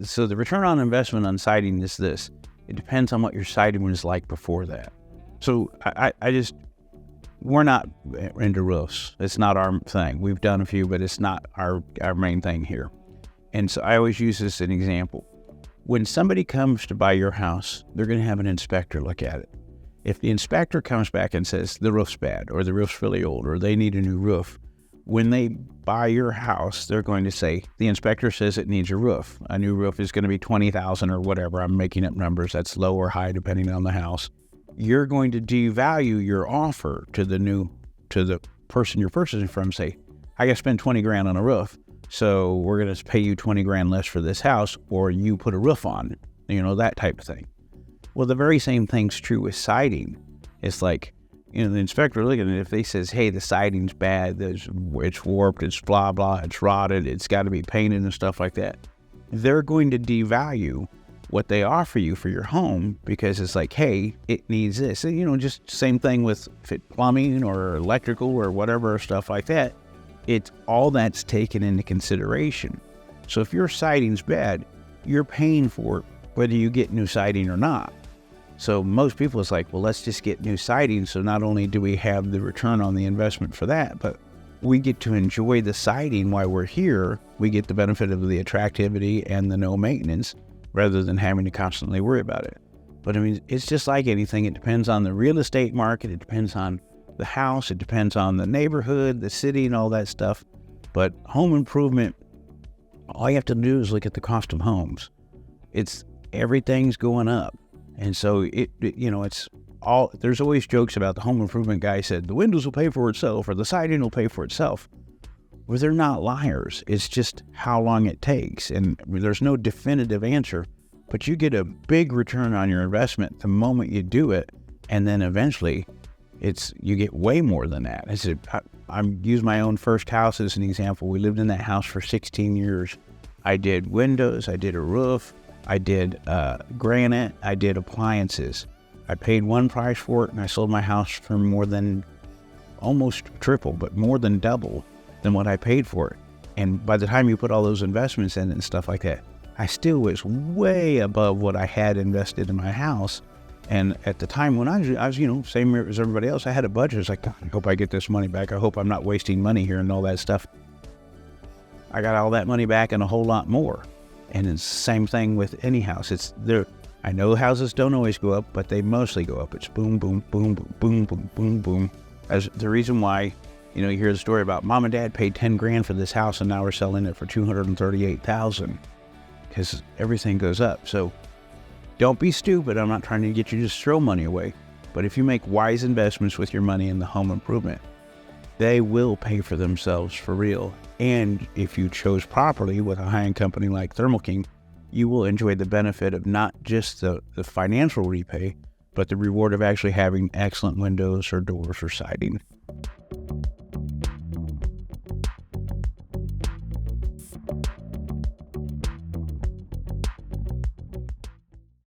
So the return on investment on siding is this. It depends on what your siding was like before that. So we're not into roofs. It's not our thing. We've done a few, but it's not our main thing here. And so I always use this as an example. When somebody comes to buy your house, they're going to have an inspector look at it. If the inspector comes back and says the roof's bad, or the roof's really old, or they need a new roof, when they buy your house, they're going to say, the inspector says it needs a roof. A new roof is going to be $20,000 or whatever. I'm making up numbers. That's low or high depending on the house. You're going to devalue your offer to the person you're purchasing from. Say, I got to spend $20,000 on a roof, so we're going to pay you $20,000 less for this house, or you put a roof on, that type of thing. Well, the very same thing's true with siding. It's like, the inspector looking at it, if they says, hey, the siding's bad, it's warped, it's blah, blah, it's rotted, it's got to be painted and stuff like that, they're going to devalue what they offer you for your home because it's like, hey, it needs this. And, just same thing with plumbing or electrical or whatever stuff like that. It's all that's taken into consideration. So if your siding's bad, you're paying for it whether you get new siding or not. So most people, it's like, well, let's just get new siding. So not only do we have the return on the investment for that, but we get to enjoy the siding while we're here. We get the benefit of the attractivity and the no maintenance rather than having to constantly worry about it. But it's just like anything. It depends on the real estate market. It depends on the house. It depends on the neighborhood, the city, and all that stuff. But home improvement, all you have to do is look at the cost of homes. Everything's going up. And so it's all, there's always jokes about the home improvement guy said the windows will pay for itself or the siding will pay for itself. Well, they're not liars. It's just how long it takes. And there's no definitive answer, but you get a big return on your investment the moment you do it. And then eventually you get way more than that. I use my own first house as an example. We lived in that house for 16 years. I did windows, I did a roof, I did granite, I did appliances. I paid one price for it, and I sold my house for more than almost triple, but more than double than what I paid for it. And by the time you put all those investments in and stuff like that, I still was way above what I had invested in my house. And at the time when I was, same as everybody else, I had a budget. It's like, God, I hope I get this money back. I hope I'm not wasting money here and all that stuff. I got all that money back and a whole lot more. And it's the same thing with any house. I know houses don't always go up, but they mostly go up. It's boom, boom, boom, boom, boom, boom, boom, boom. As the reason why, you hear the story about mom and dad paid $10,000 for this house and now we're selling it for $238,000 because everything goes up. So don't be stupid. I'm not trying to get you to just throw money away. But if you make wise investments with your money in the home improvement, they will pay for themselves for real. And if you chose properly with a high-end company like Thermal King, you will enjoy the benefit of not just the financial repay, but the reward of actually having excellent windows or doors or siding.